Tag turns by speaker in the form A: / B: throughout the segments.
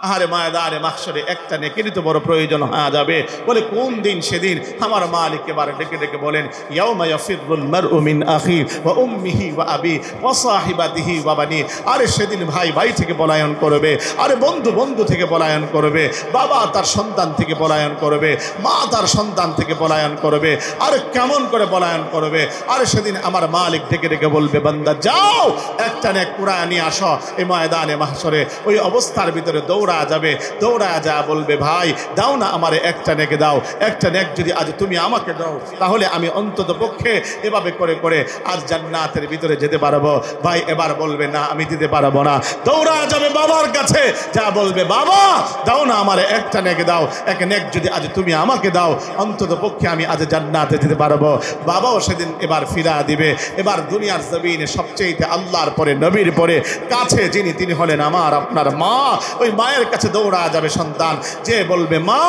A: আহারে ময়দানে মাহশরে একটা নেকিরই তো বড় প্রয়োজন হয়ে যাবে। বলে কোন দিন? সেদিন আমার মালিক এবার ডেকে ডেকে বলেন, ইয়াউমা ইয়াফিরুল মারউ মিন আখি ওয়া উম্মিহি ওয়া আবি ওয়া সাহিবাতিহি ওয়া বানি। আরে সেদিন ভাই ভাই থেকে পলায়ন করবে, আরে বন্ধু বন্ধু থেকে পলায়ন করবে, বাবা তার সন্তান থেকে পলায়ন করবে, মা তার সন্তান থেকে পলায়ন করবে। আরে কেমন করে পলায়ন করবে? আরে সেদিন আমার মালিক ডেকে ডেকে বলবে, বান্দা যাও একটা নেক কুড়ায় নিয়ে আসো। এই ময়দানে মাহশরে ওই অবস্থার ভিতরে দৌড়া যাবে, দৌড়া যা বলবে, ভাই দাও না আমারে একটা নেক দাও, একটা নেক যদি আজ তুমি আমাকে দাও তাহলে আমি অন্তত পক্ষে এভাবে করে করে আজ জান্নাতের ভিতরে যেতে পারবো। ভাই এবার বলবে, না আমি দিতে পারবো না। দৌড়া যাবে বাবার কাছে, যা বলবে, বাবা দাও না আমারে একটা নেক দাও, এক নেক যদি আজ তুমি আমাকে দাও অন্তত পক্ষে আমি আজ জান্নাতে যেতে পারবো। বাবাও সেদিন এবার ফিরা দিবে। এবার দুনিয়ার জমিনে সবচেয়ে আল্লাহর পরে নবীর পরে কাছে যিনি, তিনি হলেন আমার আপনার মা। ওই মায়ের কাছে দৌড়া যাবে সন্তান, যে বলবে, মা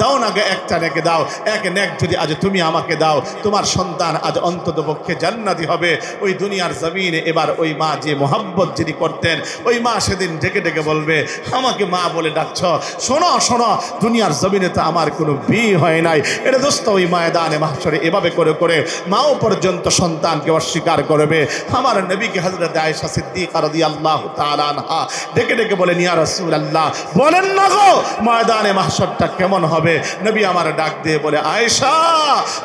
A: দাও না একটা নেক দাও, এক নেক যদি আজ তুমি আমাকে দাও তোমার সন্তান আজ অন্তত পক্ষে জান্নাতি হবে। ওই দুনিয়ার জমিনে এবার ওই মা যে মোহাব্বত যিনি করতেন, ওই মা সেদিন ডেকে ডেকে বলবে, আমাকে মা বলে ডাকছ, শোনো শোনো দুনিয়ার জমিনে তো আমার কোনো বিয়ে হয় নাই। এটা দোস্ত ওই ময়দানে মাহশরে এভাবে করে করে মাও পর্যন্ত সন্তানকে অস্বীকার করবে। আমার নবীকে হযরত আয়েশা সিদ্দিকা রাদিয়াল্লাহু তাআলা আনহা ডেকে ডেকে বলেন, ইয়া রাসূলুল্লাহ বলেন না গো ময়দানে মাহশরটা কেমন হবে? নবী আমার ডাক দিয়ে বলে, আয়েশা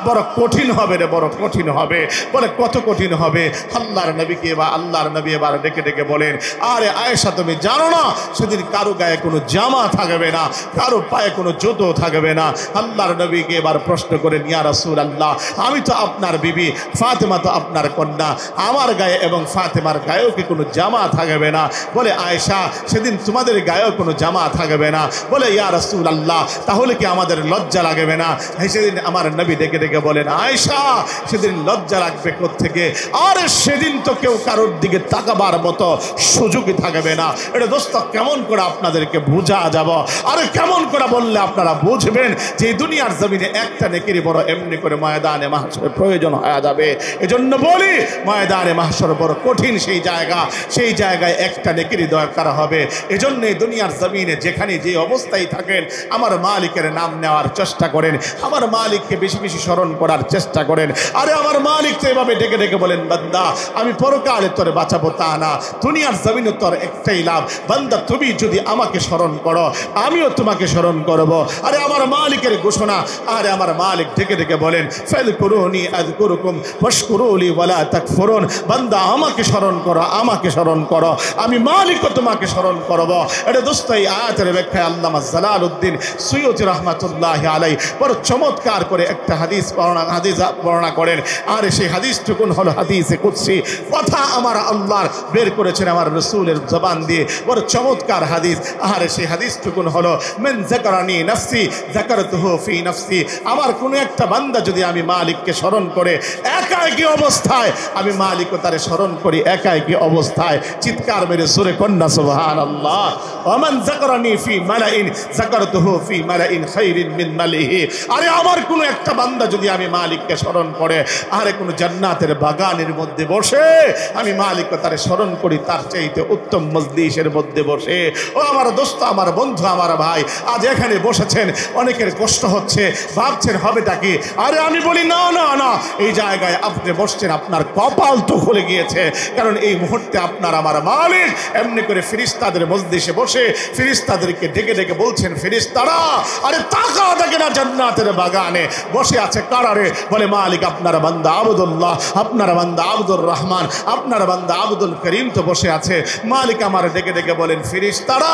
A: বড় কঠিন হবে রে, বড় কঠিন হবে। বলে কত কঠিন হবে? আল্লাহর নবীকে বা আল্লাহর নবী এবার ডেকে ডেকে বলেন, আরে আয়েশা তুমি জানো না সেদিন কারো গায়ে কোনো জামা থাকবে না, কারো পায়ে কোনো জুতো থাকবে না। আল্লাহর নবীকে এবার প্রশ্ন করেন, ইয়া রাসূলুল্লাহ আমি তো আপনার বিবি, ফাতেমা তো আপনার কন্যা, আমার গায়ে এবং ফাতেমার গায়েও কি কোনো জামা থাকবে না? বলে আয়েশা সেদিন তোমাদের গায়েও কোনো জামা থাকবে না। বলে ইয়া রাসূলুল্লাহ তাহলে কি আমাদের লজ্জা লাগবে না? সেদিন আমার নবী ডেকে ডেকে বলেন, আয়েশা সেদিন লজ্জা লাগবে কোত্থেকে? আরে সেদিন তো কেউ কারোর দিকে তাকাবার মতো সুযোগই থাকবে না। এটা দোস্ত কেমন করে আপনাদেরকে বোঝা যাব? আরে কেমন করে বললে আপনারা বুঝবেন যে এই দুনিয়ার জমিনে একটা নেকিরই বড় এমনি করে ময়দানে মাহশরে প্রয়োজন হয়ে যাবে। এজন্য বলি ময়দানে মাহশর বড় কঠিন সেই জায়গা, সেই জায়গায় একটা নেকিরই দরকার হবে। এজন্য এই দুনিয়ার জমিনে যেখানে যে অবস্থায় থাকেন আমার মালিকের নাম নেওয়ার চেষ্টা করেন, আমার মালিককে বেশি বেশি স্মরণ করার চেষ্টা করেন। আরে আমার মালিক তো এভাবে ডেকে ডেকে বলেন, বান্দা আমি পরকালে তোরে বাঁচাবো তা না, দুনিয়ার জমিনে তোর একটাই লাভ, বান্দা তুমি যদি আমাকে স্মরণ করো আমিও তোমাকে স্মরণ করব। আরে আমার মালিকের ঘোষণা। আরে আমার মালিক ডেকে ডেকে বলেন, ফাযকুরুনি আযকুরুকুম ওয়াশকুরুলি ওয়ালা তাকফুরুন। বান্দা আমাকে স্মরণ করো, আমাকে স্মরণ করো, আমি মালিকও তোমাকে স্মরণ করব। এটা দোস্ত এই আয়াতের ব্যাখ্যায় আল্লামা জালালউদ্দিন সুয়ুতী রাহমাতুল্লাহি আলাইহি বড় চমৎকার করে একটা হাদিস বর্ণনা করেন। আর সেই হাদিসটুকুন হলো হাদিসে কুদসি, কথা আমার আল্লাহর বের করেছেন আমার রাসূলের জবান দিয়ে, বড় চমৎকার হাদিস। আর সেই হাদিসটুকুন হলো, মান যাকারানি নাফসি যাকারতুহু ফি নাফসি। আমার কোনো একটা বান্দা যদি আমি মালিককে স্মরণ করে একা একই অবস্থায়, আমি মালিকও তারে স্মরণ করি একা একই অবস্থায়। চিৎকার মেরে জোরে কন্যা সুবহানাল্লাহ। ওমান যাকারানি ফি মালাইন যাকারতুহু ফি মালাইন খায়রিন মিন মালিহি। আরে আমার কোনো একটা বান্দা যদি আমি মালিককে স্মরণ করে, আরে কোনো জান্নাতের বাগানের মধ্যে বসে আমি মালিককে তারে স্মরণ করি তার চাইতে উত্তম মজলিসের মধ্যে বসে। ও আমার দোস্ত, আমার বন্ধু, আমার ভাই, আজ এখানে বসেছেন, অনেকের কষ্ট হচ্ছে, ভাবছেন হবেটা কি? আরে আমি বলি না না না, এই জায়গায় আপনি বসছেন আপনার কপাল তো খুলে গিয়েছে, কারণ এই মুহূর্তে আপনার আমার মালিক এমনি করে ফেরেশতাদের মজলিসে বসে ফেরেশতাদেরকে ডেকে ডেকে বলছেন, ফেরেশতারা আরে তাকা দেখে না জান্নাতের বাগানে বসে আছে কারারে? বলে মালিক আপনার বান্দা আবদুল্লাহ, আপনার বান্দা আব্দুর রহমান, আপনার বান্দা আব্দুল করিম তো বসে আছে। মালিক আমার ডেকে ডেকে বলেন, ফেরেশতারা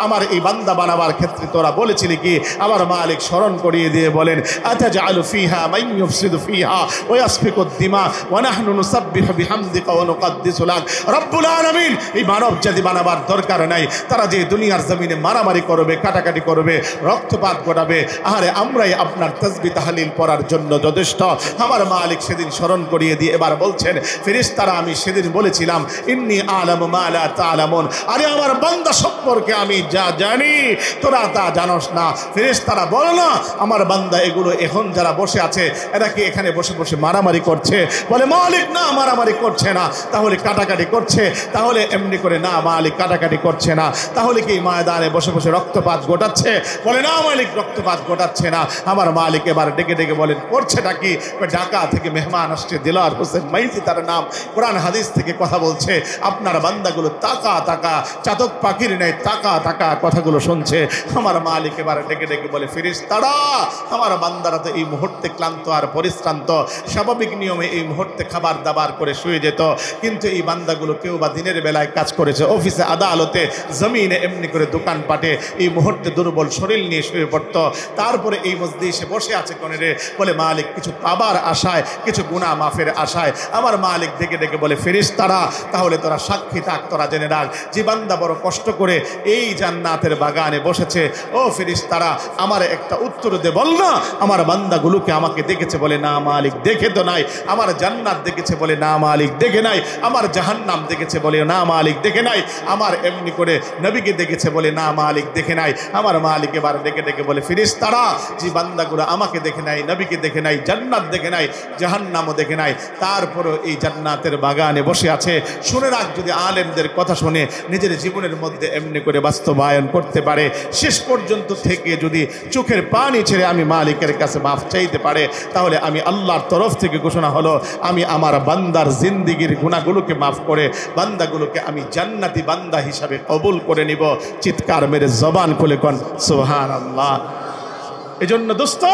A: আমার এই বান্দা বানাবার ক্ষেত্রে তোরা বলেছিলি কি? আমার মালিক স্মরণ করিয়ে দিয়ে বলেন, আতাজআলু ফিহা মান ইউফসিদু ফিহা ওয়া ইয়াসফিকুদ দিমা ওয়া নাহনু নুসাব্বিহু বিহামদিকা ওয়া নুকদ্দিসু লাক। রব্বুল আলামিন এই মানব জাতি বানাবার দরকার নাই, তারা যে দুনিয়ার জমিনে মারামারি করবে, কাটাকাটি করবে, রক্তপাত ঘটাবে, আরে আমরাই আপনার তাসবিহ তাহলিল পড়ার জন্য যথেষ্ট। আমার মালিক সেদিন স্মরণ করিয়ে দিয়ে এবার বলছেন, ফেরেশতারা আমি সেদিন বলেছিলাম ইন্নী আলামু মা লা তা'লামুন, আরে আমার বান্দা সম্পর্কে আমি যা জানি তোরা তা জানোস না। ফেরেশতারা বলো না আমার বান্দা এগুলো এখন যারা বসে আছে এরা কি এখানে বসে বসে মারামারি করছে? বলে মালিক না, মারামারি করছে না। তাহলে কাটাকাটি করছে? তাহলে এমনি করে না, মালিক কাটাকাটি করছে না। তাহলে কি এই ময়দানে বসে বসে রক্তপাত ঘটাচ্ছে? বলে না মালিক, রক্তপাত ঘটাচ্ছে না। আমার মালিক এবার ডেকে ডেকে বলেন করছেটা কি? ঢাকা থেকে মেহমান আসছে, দিলার হোসেন মাইজি তার নাম, কোরআন হাদিস থেকে কথা বলছে। আপনার বান্দাগুলো তাকা তাকা চাতক পাখির নেই তাকা তাকা কথাগুলো শুনছে। আমার মালিক এবার ডেকে ডেকে বলে ফেরেশতারা, আমার বান্দারা তো এই মুহূর্তে ক্লান্ত আর পরিশ্রান্ত, স্বাভাবিক নিয়মে এই মুহূর্তে খাবার দাবার করে শুয়ে যেত, কিন্তু এই বান্দাগুলো কেউ বা দিনের বেলায় কাজ করেছে, অফিসে আদালতে জমিনে এমনি করে দোকানপাটে, এই মুহূর্তে দুর্বল শরীর নিয়ে শুয়ে পড়ত। তারপরে এই মজলিসে বসে আছে কোনে রে? বলে মালিক কিছু পাবার আশায়, কিছু গুনাহ মাফের আশায়। আমার মালিক ডেকে ডেকে বলে ফেরেশতারা, তাহলে তোরা সাক্ষী থাক, তোরা জেনে রাখ যে বান্দা বড় কষ্ট করে এই জান্নাতের বাগানে বসেছে। ও ফেরেশতারা, আমার একটা উত্তর দে, বল না আমার বান্দাগুলোকে আমাকে দেখেছে? বলে না মালিক, দেখে তো নাই। আমার জান্নাত দেখেছে? বলে না মালিক, দেখে নাই। আমার জাহান্নাম দেখেছে? বলে না মালিক, দেখে নাই। আমার এমনি করে নবীকে দেখেছে? বলে না মালিক, দেখে নাই। আমার মালিক এবার ডেকে ডেকে বলে ফেরেশতারা, যে বান্দাগুলো আমাকে দেখে নাই, নবীকে দেখে নাই, জান্নাত দেখে নাই, জাহান্নামও দেখে নাই, তারপরও এই জান্নাতের বাগানে বসে আছে, শুনে রাখ, যদি আলেমদের কথা শুনে নিজের জীবনের মধ্যে এমনি করে বাস্তবায়ন করতে পারে, শেষ পর্যন্ত থেকে যদি চোখের পানি ছেড়ে আমি মালিকের কাছে মাফ চাইতে পারে, তাহলে আমি আল্লাহর তরফ থেকে ঘোষণা হলো, আমি আমার বান্দার জিন্দিগির গুনাহগুলোকে মাফ করে বান্দাগুলোকে আমি জান্নাতি বান্দা হিসাবে কবুল করে নিব। চিৎকার মেরে জবান খুলে কোন সুবহানাল্লাহ। এজন্য দোস্ত,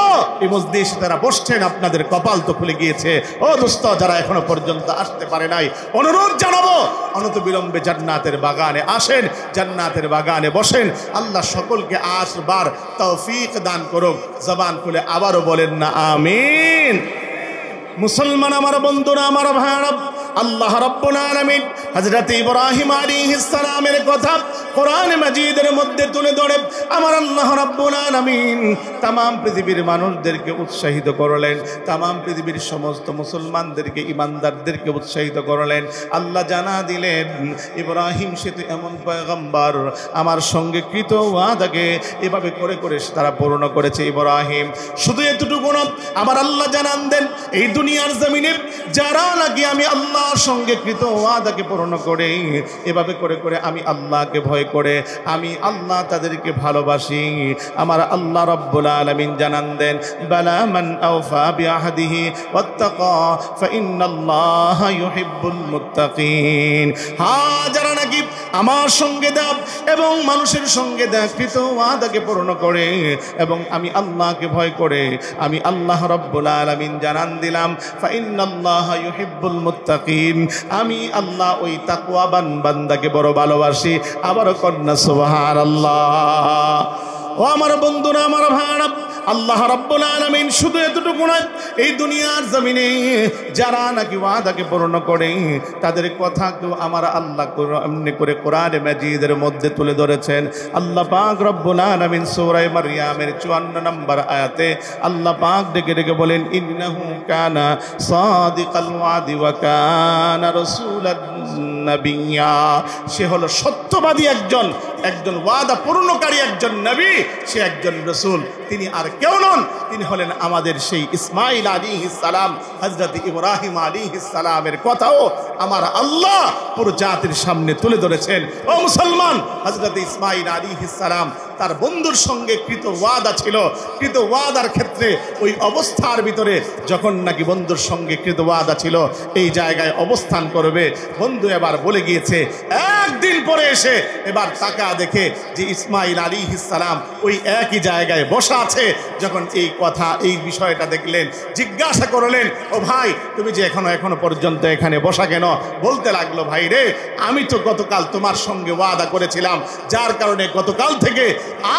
A: এই মজলিসে যারা বসছেন আপনাদের কপাল তো খুলে গিয়েছে। ও দোস্ত, যারা এখনো পর্যন্ত আসতে পারে নাই, অনুরোধ জানাবো অনত বিলম্বে জান্নাতের বাগানে আসেন, জান্নাতের বাগানে বসেন। আল্লাহ সকলকে আসবার তৌফিক দান করুক। জবান খুলে আবারও বলেন না আমিন। মুসলমান আমার বন্ধুরা, আমার ভাইরা, আল্লাহ রাব্বুল আলামিন হযরত ইব্রাহিম আলাইহিস সালামের কথা কোরআন মাজিদের মধ্যে তুলে ধরে আমার আল্লাহ রাব্বুল আলামিন तमाम পৃথিবীর মানুষদেরকে উৎসাহিত করলেন, तमाम পৃথিবীর সমস্ত মুসলমানদেরকে, ঈমানদারদেরকে উৎসাহিত করলেন। আল্লাহ জানা দিলেন ইব্রাহিম সে তো এমন পয়গম্বর, আমার সঙ্গে কৃত ওয়াদাকে এভাবে করে করে তারা পূর্ণ করেছে। ইব্রাহিম শুধু এতটুকু না, আমার আল্লাহ জানান দেন এই দুনিয়ার জমিনের যারা নাকি আমি আল্লাহর সঙ্গে কৃত ওয়াদাকে পূর্ণ করে এভাবে করে করে আমি আল্লাহকে ভয় করে আমি আল্লাহ তাদেরকে ভালোবাসি, আমার আল্লাহ রাব্বুল আলামিন জানান দেন বালা মান আওফা বিআহদিহি ওয়াত্তাকা ফাইন্নাল্লাহা ইউহিব্বুল মুত্তাকিন। হ্যাঁ, যারা নাকি আমার সঙ্গে দেব এবং মানুষের সঙ্গে দেব কৃত ওয়াদাকে পূর্ণ করে এবং আমি আল্লাহকে ভয় করে আমি আল্লাহ রাব্বুল আলামিন জানান দিলাম ফাইন্নাল্লাহা ইউহিব্বুল মুত্তাকিন, আমি আল্লাহ ওই তাকওয়াবান বান্দাকে বড় ভালোবাসি। আবারও কন্যা সুবহানাল্লাহ। ও আমার বন্ধুরা, আমার ভাইরা, আল্লাহ রাব্বুল আলামিন শুধু এতটুকু নয়, এই দুনিয়ার জমিনে যারা নাকি ওয়াদাকে পূর্ণ করে তাদের কথা কেউ আমার আল্লাহ এমনি করে কোরআন মাজিদের মধ্যে তুলে ধরেছেন। আল্লাহ পাক রব্বুল আলামিন সূরা মারইয়ামের 54 নম্বর আয়াতে আল্লাহ পাক ডেকে ডেকে বলেন ইন্নাহু কানা সাদিকাল ওয়াদি ওয়া কানা রাসূলান নাবিয়্যা, সে হলো সত্যবাদী একজন ওয়াদা পূর্ণকারী একজন নবী, সে একজন রাসূল। তিনি আর কেউ নন, তিনি হলেন আমাদের সেই ইসমাঈল আলাইহিস সালাম, হযরত ইব্রাহিম আলাইহিস সালামের কথাও আমার আল্লাহ পুরো জাতির সামনে তুলে ধরেছেন। ও মুসলমান, হযরত ইসমাঈল আলাইহিস সালাম তার বন্ধুর সঙ্গে কৃত ওয়াদা ছিল, কৃত ওয়াদার ক্ষেত্রে ওই অবস্থার ভিতরে যখন নাকি বন্ধুর সঙ্গে কৃত ওয়াদা ছিল এই জায়গায় অবস্থান করবে, বন্ধু এবার বলে গিয়েছে একদিন পরে এসে এবার তাকা দেখে যে ইসমাঈল আলাইহিস সালাম ওই একই জায়গায় বসা আছে। যখন এই কথা এই বিষয়টা দেখলেন, জিজ্ঞাসা করলেন ও ভাই তুমি যে এখনো পর্যন্ত এখানে বসা কেন? বলতে লাগলো ভাই রে, আমি তো গতকাল তোমার সঙ্গে ওয়াদা করেছিলাম, যার কারণে গতকাল থেকে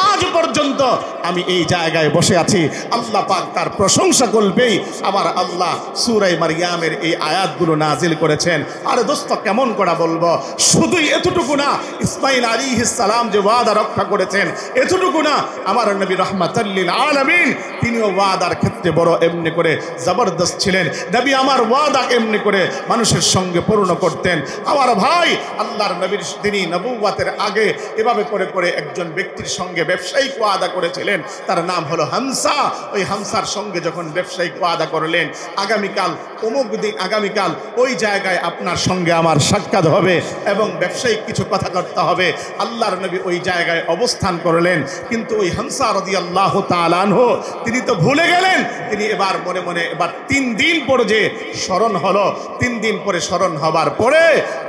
A: আজ পর্যন্ত আমি এই জায়গায় বসে আছি। আল্লাহ পাক তার প্রশংসা করবেই আমার আল্লাহ সূরা মারইয়ামের এই আয়াতগুলো নাজিল করেছেন। আর দোস্ত কেমন করে বলবো, শুধুই এতটুকু না, ইসমাঈল আলাইহিস সালাম যে ওয়াদা রক্ষা করেছেন এতটুকু না, আমার নবী রাহমাতাল লিল আলামিন তিনিও ওয়াদার ক্ষেত্রে বড় এমনি করে জবরদস্ত ছিলেন। নবী আমার ওয়াদা এমনি করে মানুষের সঙ্গে পূর্ণ করতেন। আমার ভাই, আল্লাহর নবীর তিনি নবুয়তের আগে এভাবে করে করে একজন ব্যক্তির সঙ্গে ব্যবসা ব্যবসায়িক ওয়াদা করেছিলেন, তার নাম হলো হামসা। ওই হামসার সঙ্গে যখন ব্যবসায়িক ওয়াদা করলেন, আগামীকাল অমুক দিন, আগামীকাল ওই জায়গায় আপনার সঙ্গে আমার সাক্ষাৎ হবে এবং ব্যবসায়িক কিছু কথাবার্তা হবে, আল্লাহর নবী ওই জায়গায় অবস্থান করলেন। কিন্তু ওই হামসা রাদিয়াল্লাহু তাআলা আনহু তিনি তো ভুলে গেলেন। তিনি এবার মনে মনে এবার 3 দিন পরে যে স্মরণ হলো, 3 দিন পরে স্মরণ হবার পরে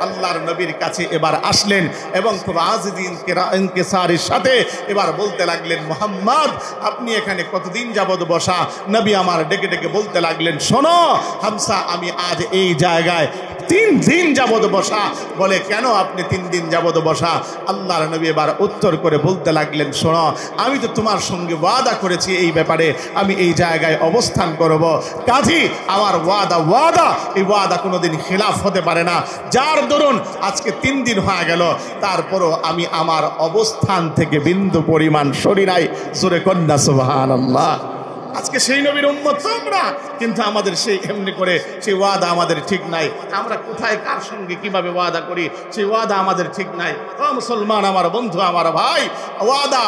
A: আল্লাহর নবীর কাছে এবার আসলেন এবং খুব আজিদিন ইনকিসারের সাথে এবার বলতে লাগলেন, মুহাম্মদ আপনি এখানে কতদিন যাবত বসা? নবী আমার ডেকে ডেকে বলতে লাগলেন, শোনো হামসা, আমি আজ এই জায়গায় 3 দিন যাবত বসা। বলে, কেন আপনি 3 দিন যাবত বসা? আল্লাহর নবী এবার উত্তর করে বলতে লাগলেন, শোনো, আমি তো তোমার সঙ্গে ওয়াদা করেছি এই ব্যাপারে আমি এই জায়গায় অবস্থান করব। কাজী আমার ওয়াদা, এই ওয়াদা কোনোদিন খিলাফ হতে পারে না। যার দরুন আজকে 3 দিন হয়ে গেল, তারপরও আমি আমার অবস্থান থেকে বিন্দু পরিমাণ সরি নাই। জোরে কন্যা সুবহানাল্লাহ। আজকে সেই নবীর উম্মত আমরা, কিন্তু আমাদের সেই এমনি করে সেই ওয়াদা আমাদের ঠিক নাই। আমরা কোথায় কার সঙ্গে কিভাবে ওয়াদা করি, সেই ওয়াদা আমাদের ঠিক নাই। ও মুসলমান, আমার বন্ধু, আমার ভাই, ওয়াদা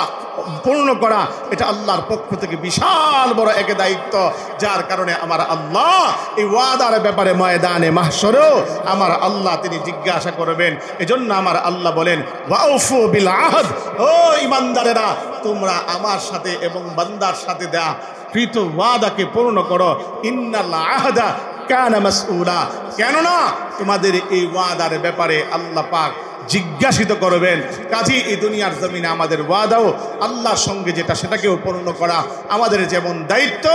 A: পূর্ণ করা এটা আল্লাহর পক্ষ থেকে বিশাল বড় এক দায়িত্ব, যার কারণে আমার আল্লাহ এই ওয়াদার ব্যাপারে ময়দানে মাহশরেও আমার আল্লাহ তিনি জিজ্ঞাসা করবেন। এজন্য আমার আল্লাহ বলেন, ওয়াউফু বিল আহদ, ও ইমানদারেরা তোমরা আমার সাথে এবং বান্দার সাথে দেয়া কৃত ওয়াদাকে পূর্ণ করো। ইন্নাল আহদা কানা মাসউলা, কেননা তোমাদের এই ওয়াদার ব্যাপারে আল্লাহ পাক জিজ্ঞাসিত করবেন। কাজী এই দুনিয়ার জমিনে আমাদের ওয়াদাও আল্লাহর সঙ্গে যেটা সেটাকেও পূর্ণ করা আমাদের যেমন দায়িত্ব,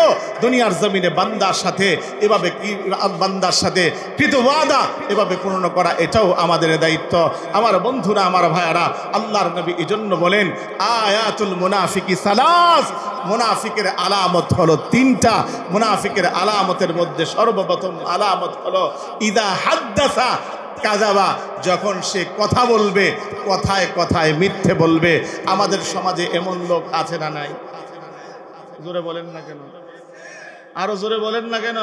A: দুনিয়ার জমিনে বান্দার সাথে এভাবে বান্দার সাথে কৃত ওয়াদা এভাবে পূর্ণ করা এটাও আমাদের দায়িত্ব। আমার বন্ধুরা, আমার ভাইয়ারা, আল্লাহর নবী এজন্য বলেন, আয়াতুল মুনাফিকি সালাস, মুনাফিকের আলামত হলো 3টা। মুনাফিকের আলামতের মধ্যে সর্বপ্রথম আলামত হলো ইদা হাদ্দাসা কাযাবা, যখন সে কথা বলবে কথায় কথায় মিথ্যে বলবে। আমাদের সমাজে এমন লোক আছে না নাই? জোরে বলেন না কেন? আরো জোরে বলেন না কেন?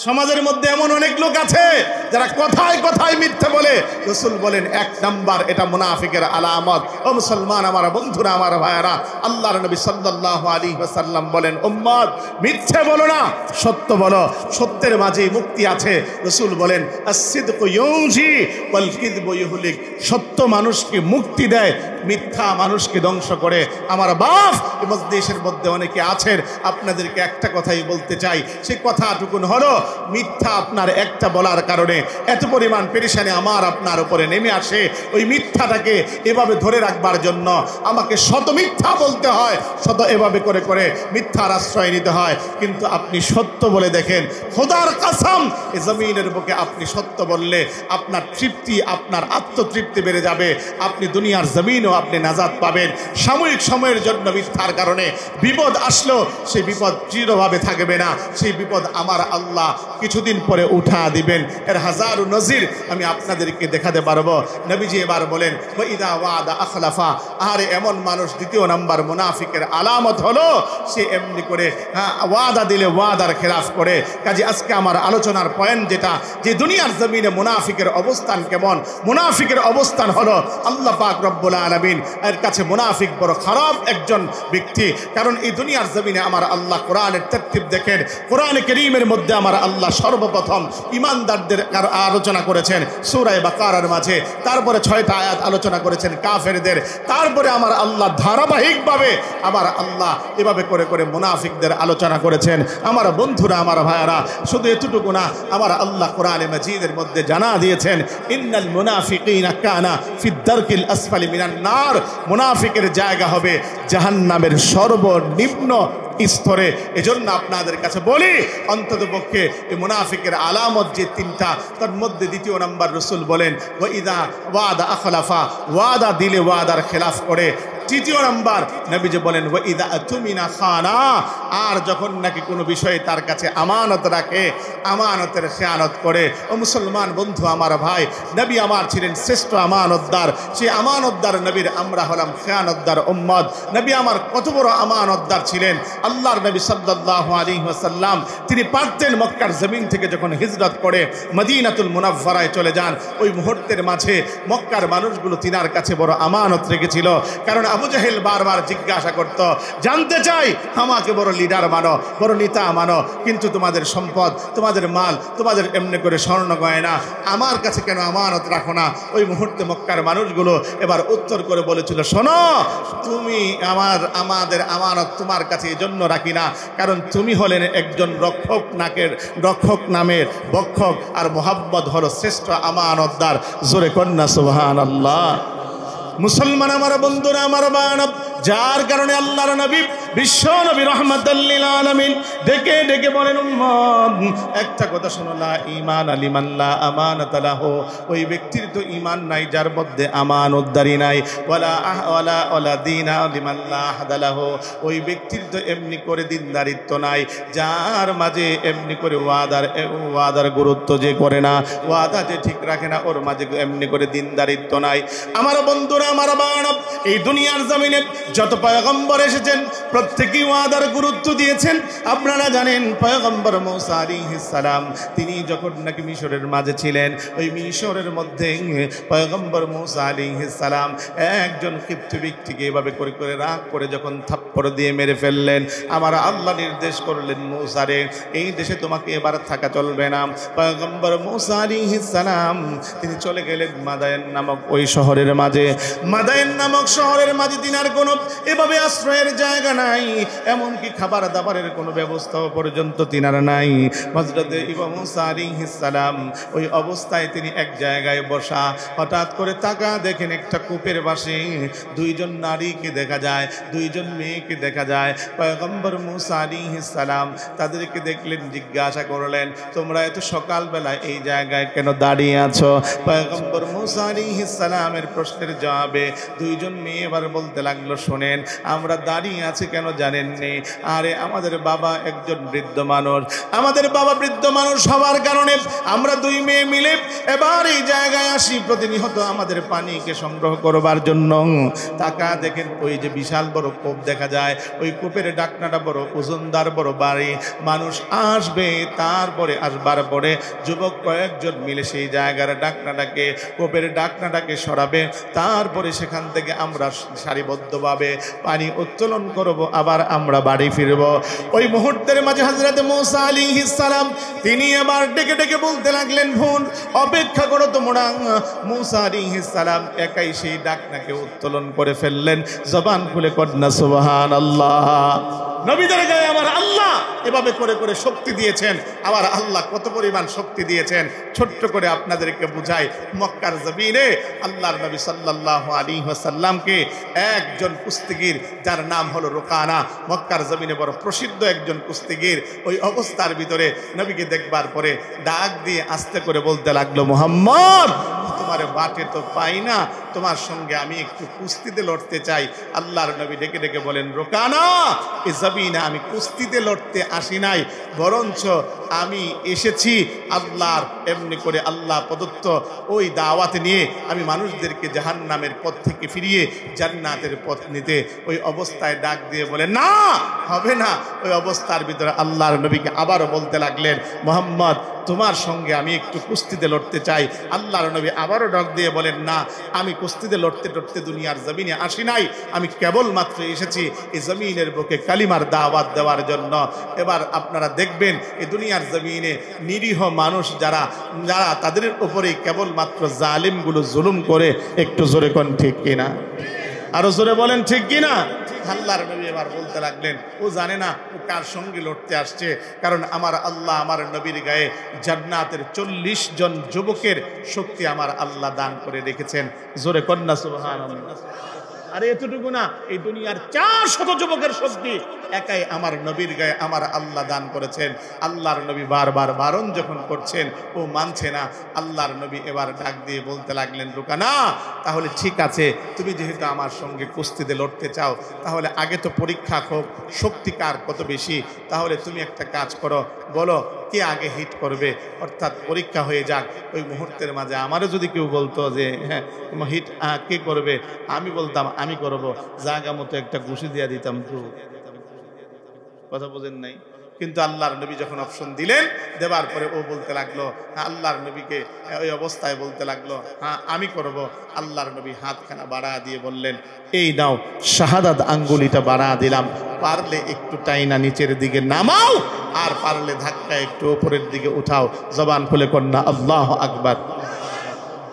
A: সমাজের মধ্যে এমন অনেক লোক আছে যারা কথায় কথায় মিথ্যে বলে। রাসূল বলেন 1 নাম্বার এটা মুনাফিকের আলামত। ও মুসলমান, আমার বন্ধুরা, আমার ভাইয়ারা, আল্লাহর নবী সাল্লাল্লাহু আলাইহি ওয়াসাল্লাম বলেন, উম্মত মিথ্যে বলো না, সত্য বলো, সত্যের মাঝে মুক্তি আছে। রাসূল বলেন, আস-সিদকু ইউনজি ওয়াল কিযবু ইহলিক, সত্য মানুষকে মুক্তি দেয়, মিথ্যা মানুষকে ধ্বংস করে। আমার বাপ এই মজলিসের মধ্যে অনেকে আছেন, আপনাদেরকে একটা কথাই বলতে চাই, সেই কথাটুকুন হলো মিথ্যা আপনার একটা বলার কারণে এত পরিমাণ পেরেশানি আমার আপনার উপরে নেমে আসে। ওই মিথ্যাটাকে এভাবে ধরে রাখবার জন্য আমাকে শত মিথ্যা বলতে হয়, শত এভাবে করে করে মিথ্যার আশ্রয় নিতে হয়। কিন্তু আপনি সত্য বলে দেখেন, খোদার কসম এই জমিনের বুকে আপনি সত্য বললে আপনার তৃপ্তি, আপনার আত্মতৃপ্তি বেড়ে যাবে। আপনি দুনিয়ার জমিনও আপনি নাজাত পাবেন। সাময়িক সময়ের জন্য মিথ্যার কারণে বিপদ আসলো, সেই বিপদ চিরভাবে থাকবে না, সেই বিপদ আমার আল্লাহ কিছুদিন পরে উঠা দিবেন। এর হাজারো নজির আমি আপনাদেরকে দেখাতে পারবো। নবীজি এবার বলেন, ওয়াইদা ওয়াদা আখলাফা, আরে এমন মানুষ 2 নাম্বার মুনাফিকের আলামত হলো সে এমনি করে ওয়াদা দিলে ওয়াদার খেলাফ করে। কাজে আজকে আমার আলোচনার পয়েন্ট যেটা, যে দুনিয়ার জমিনে মুনাফিকের অবস্থান কেমন। মুনাফিকের অবস্থান হলো আল্লাহ পাক রব্বুল আলামিন এর কাছে মুনাফিক বড় খারাপ একজন ব্যক্তি। কারণ এই দুনিয়ার জমিনে আমার আল্লাহ কোরআনের তারতিব দেখেন, কোরআনে কারীমের মধ্যে আমার আল্লাহ সর্বপ্রথম ইমানদারদের আলোচনা করেছেন সূরা বাকারার মাঝে, তারপরে 6টা আয়াত আলোচনা করেছেন কাফেরদের, তারপরে আমার আল্লাহ ধারাবাহিকভাবে আমার আল্লাহ এভাবে করে করে মুনাফিকদের আলোচনা করেছেন। আমার বন্ধুরা, আমার ভাইয়ারা, শুধু এতটুকু না, আমার আল্লাহ কোরআনে মাজিদের মধ্যে জানা দিয়েছেন, ইন্নাল মুনাফিকিনা কানা ফিদ দারকিল আসফালি মিনান নার, মুনাফিকের জায়গা হবে জাহান্নামের সর্বনিম্ন স্তরে। এজন্য আপনাদের কাছে বলি, অন্তত পক্ষে এই মুনাফিকের আলামত যে 3টা, তার মধ্যে 2 নাম্বার রাসূল বলেন, ওয়াইদা ওয়াদা আখলাফা, ওয়াদা দিলে ওয়াদার খেলাফ করে। 3 নাম্বার নবীজি বলেন, ওয়াইদা আতুমিনা খানা, আর যখন নাকি কোনো বিষয়ে তার কাছে আমানত রাখে, আমানতের খেয়ানত করে। ও মুসলমান বন্ধু, আমার ভাই, নবী আমার ছিলেন শ্রেষ্ঠ আমানতদার। সেই আমানতদার নবীর আমরা হলাম খেয়ানতদার উম্মত। নবী আমার কত বড় আমানতদার ছিলেন। আল্লাহর নবী সাল্লাল্লাহু আলাইহি ওয়াসাল্লাম তিনি পারতেন মক্কার জমিন থেকে যখন হিজরত করে মদিনাতুল মুনাওয়ারায় চলে যান, ওই মুহূর্তের মাঝে মক্কার মানুষগুলো তিনার কাছে বড় আমানত রেখেছিল। কারণ আবু জাহেল বারবার জিজ্ঞাসা করত, জানতে চাই আমাকে বড় লিডার মানো, বড় নেতা মানো, কিন্তু তোমাদের সম্পদ, তোমাদের মাল, তোমাদের এমনি করে স্বর্ণ গয়না আমার কাছে কেন আমানত রাখো না? ওই মুহূর্তে মক্কার মানুষগুলো এবার উত্তর করে বলেছিল, শোনো, তুমি আমাদের আমানত তোমার কাছে এই জন্য রাখি না, কারণ তুমি হলেন একজন রক্ষক নামের বক্ষক, আর মোহাম্মদ হলো শ্রেষ্ঠ আমানতদার। জোরে কন্যা সুবহানাল্লাহ। মুসলমান আমার বন্ধুরা, আমার বানব, যার কারণে আল্লাহর নবী বিশ্ব নবী রাহমাতাল লিল আলামিন ডেকে ডেকে বলেন, উম্মত একটা কথা শোনো, লা ঈমান লিমান লা আমানাতা লাহু, ওই ব্যক্তির তো ঈমান নাই যার মধ্যে আমানতদারি নাই, ওয়ালা দীনা লিমান লা আহদা লাহু, ওই ব্যক্তির তো এমনি করে দিনদারিত্ব নাই যার মাঝে এমনি করে ওয়াদার গুরুত্ব যে করে না, ওয়াদা যে ঠিক রাখে না, ওর মাঝে এমনি করে দিনদারিত্ব নাই। আমার বন্ধুরা, আমার বানব, এই দুনিয়ার জমিনে যত পয়গম্বর এসেছেন প্রত্যেকেই ওয়াদার গুরুত্ব দিয়েছেন। আপনারা জানেন পয়গম্বর মূসা আলাইহিস সালাম তিনি যখন নাকি মিশরের মাঝে ছিলেন, ওই মিশরের মধ্যে পয়গম্বর মূসা আলাইহিস সালাম একজন কিপ্তি ব্যক্তিকে এভাবে করে করে রাগ করে যখন থাপ্পড় দিয়ে মেরে ফেললেন, আমার আল্লাহ নির্দেশ করলেন, মূসা রে, এই দেশে তোমাকে এবার থাকা চলবে না। পয়গম্বর মূসা আলাইহিস সালাম তিনি চলে গেলেন মাদায়েন নামক ওই শহরের মাঝে। মাদায়েন নামক শহরের মাঝে দিনার কোনো এভাবে আশ্রয়ের জায়গা নাই, এমনকি খাবার দাবারের কোনো ব্যবস্থাও পর্যন্ত তিনার নাই। হযরতে মূসা আলাইহিস সালাম ওই অবস্থায় তিনি এক জায়গায় বসা, হঠাৎ করে তাকা দেখেন একটা কূপের পাশে দুইজন নারীকে দেখা যায়, দুইজন মেয়েকে দেখা যায়। পয়গম্বর মূসা আলাইহিস সালাম তাদেরকে দেখলেন, জিজ্ঞাসা করলেন, তোমরা এত সকালবেলা এই জায়গায় কেন দাঁড়িয়ে আছো? পয়গম্বর মূসা আলাইহিস সালামের প্রশ্নের জবাবে দুইজন মেয়ে এবার বলতে লাগলো, শোনেন, আমরা দাঁড়িয়ে আছি কেন জানেননি? আরে আমাদের বাবা একজন বৃদ্ধ মানুষ, আমাদের বাবা বৃদ্ধ মানুষ হওয়ার কারণে আমরা দুই মেয়ে মিলে এবার এই জায়গায় আসি প্রতিনিয়ত আমাদের পানিকে সংগ্রহ করবার জন্য। তাকা দেখেন ওই যে বিশাল বড় কূপ দেখা যায়, ওই কূপের ডাকনাটা বড় ওজনদার, বড় বাড়ি, মানুষ আসবে, তারপরে আসবার পরে যুবক কয়েকজন মিলে সেই জায়গার ডাকনাটাকে, কূপের ডাকনাটাকে সরাবে, তারপরে সেখান থেকে আমরা সারিবদ্ধভাবে পানি উত্তোলন করব, আবার আমরা বাড়ি ফিরব। ওই মুহূর্তের মাঝে হযরত মূসা আলাইহিস সালাম তিনি আবার ডেকে ডেকে বলতে লাগলেন, ভুল, অপেক্ষা করো তোমরা। মূসা আলাইহিস সালাম একাই সেই ডাকনাকে উত্তোলন করে ফেললেন। জবান খুলে কন্যা সুবহানাল্লাহ। নবীদের গায়ে আমার আল্লাহ এভাবে করে করে শক্তি দিয়েছেন। আবার আল্লাহ কত পরিমাণ শক্তি দিয়েছেন ছোট্ট করে আপনাদেরকে বুঝাই। মক্কার জমিনে আল্লাহর নবী সাল্লাল্লাহু আলাইহি ওয়াসাল্লামকে একজন কুস্তিগির যার নাম হলো রুকানা, মক্কার জমিনে বড় প্রসিদ্ধ একজন কুস্তিগির, ওই অবস্থার ভিতরে নবীকে দেখবার পরে ডাক দিয়ে আস্তে করে বলতে লাগলো, মুহাম্মদ, তোমার বাটে তো পাই না, তোমার সঙ্গে আমি একটু কুস্তিতে লড়তে চাই। আল্লাহর নবী ডেকে ডেকে বলেন, রুকানা, এই জমিনে আমি কুস্তিতে লড়তে আসি নাই, বরঞ্চ আমি এসেছি আল্লাহর এমনি করে আল্লাহ প্রদত্ত ওই দাওয়াত নিয়ে আমি মানুষদেরকে জাহান্নামের পথ থেকে ফিরিয়ে জান্নাতের পথ নিতে। ওই অবস্থায় ডাক দিয়ে বলে, না হবে না। ওই অবস্থার ভিতরে আল্লাহর নবীকে আবারও বলতে লাগলেন, মুহাম্মদ, তোমার সঙ্গে আমি একটু কুস্তিতে লড়তে চাই। আল্লাহর নবী আবারও ডাক দিয়ে বলেন, না, আমি কুস্তিতে লড়তে লড়তে দুনিয়ার জমিনে আসি নাই, আমি কেবলমাত্র এসেছি এই জমিনের বুকে কালিমার দাওয়াত দেওয়ার জন্য। এবার আপনারা দেখবেন এই দুনিয়ার জমিনে নিরীহ মানুষ যারা তাদের উপরেই কেবলমাত্র জালিমগুলো জুলুম করে। একটু জোরে কোন ঠিক কিনা? আরো জোরে বলেন ঠিক কিনা? আল্লাহর নবী এবার বলতে লাগলেন, ও জানে না ও কার সঙ্গে লড়তে আসছে, কারণ আমার আল্লাহ আমার নবীর গায়ে জান্নাতের 40 জন যুবকের শক্তি আমার আল্লাহ দান করে রেখেছেন। জোরে কন্যা সুবহানাল্লাহ। আরে এতটুকু না, এই দুনিয়ার 400 যুবকের শক্তি একাই আমার নবীর গায়ে আমার আল্লাহ দান করেছেন। আল্লাহর নবী বারবার বারণ যখন করছেন, ও মানছে না। আল্লাহর নবী এবার ডাক দিয়ে বলতে লাগলেন, রুকানা, তাহলে ঠিক আছে, তুমি যেহেতু আমার সঙ্গে কুস্তিতে লড়তে চাও, তাহলে আগে তো পরীক্ষা হোক শক্তি কার কত বেশি। তাহলে তুমি একটা কাজ করো, বলো কে আগে হিট করবে, অর্থাৎ পরীক্ষা হয়ে যাক। ওই মুহূর্তের মাঝে আমারও যদি কেউ বলতো যে হ্যাঁ হিট কে করবে, আমি বলতাম আমি করব, জায়গা মতো একটা ঘুষি দিয়ে দিতাম। তো কথা বোঝেন নাই? কিন্তু আল্লাহর নবী যখন অপশন দিলেন, দেবার পরে ও বলতে লাগলো, আল্লাহর নবীকে ওই অবস্থায় বলতে লাগলো, হ্যাঁ আমি করব। আল্লাহর নবী হাতখানা বাড়া দিয়ে বললেন, এই নাও শাহাদাত আঙ্গুলিটা বাড়া দিলাম, পারলে একটু টাইনা নিচের দিকে নামাও, আর পারলে ধাক্কা একটু উপরের দিকে উঠাও, জবান খুলে কন্যা আল্লাহ আকবার।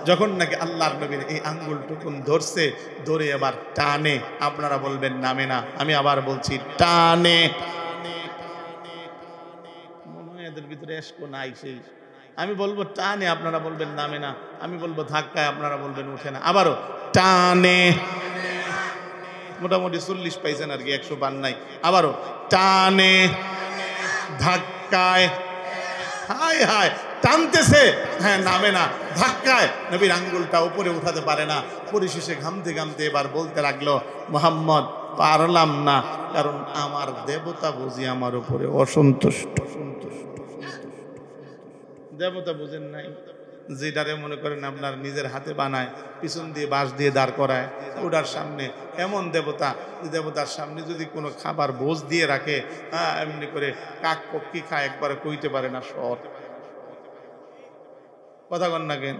A: যখন নাকি আল্লাহর নবীর এই আঙ্গুলটুকুন ধরছে, ধরে আবার টানে, আপনারা বলবেন নামে না, আমি আবার বলছি টানে। মনে হয় এদের ভিতরে এসকো নাই, সেই আমি বলবো টানে, আপনারা বলবেন নামে না, আমি বলবো ধাক্কায়, আপনারা বলবেন উঠে না, আবারও টানে। মোটামুটি 40 পাইছেন আর কি, 100 পান নাই। আবারও টানে, ধাক্কায়, হায় হায় টানতেছে, হ্যাঁ নামে না, ধাক্কায় নবীর আঙ্গুলটা উপরে উঠাতে পারে না। পরিশেষে ঘামতে ঘামতে এবার বলতে লাগলো, মুহাম্মদ পারলাম না, কারণ আমার দেবতা বুঝি আমার উপরে অসন্তুষ্ট। দেবতা বুঝেন নাই, যেটারে মনে করেন আপনার নিজের হাতে বানায়, পিছন দিয়ে বাঁশ দিয়ে দাঁড় করায়, ওটার সামনে এমন দেবতা, দেবতার সামনে যদি কোনো খাবার বোঝ দিয়ে রাখে, হ্যাঁ এমনি করে কাক পক্ষী খায়, একবারে কইতে পারে না সর। কথা কন না কেন?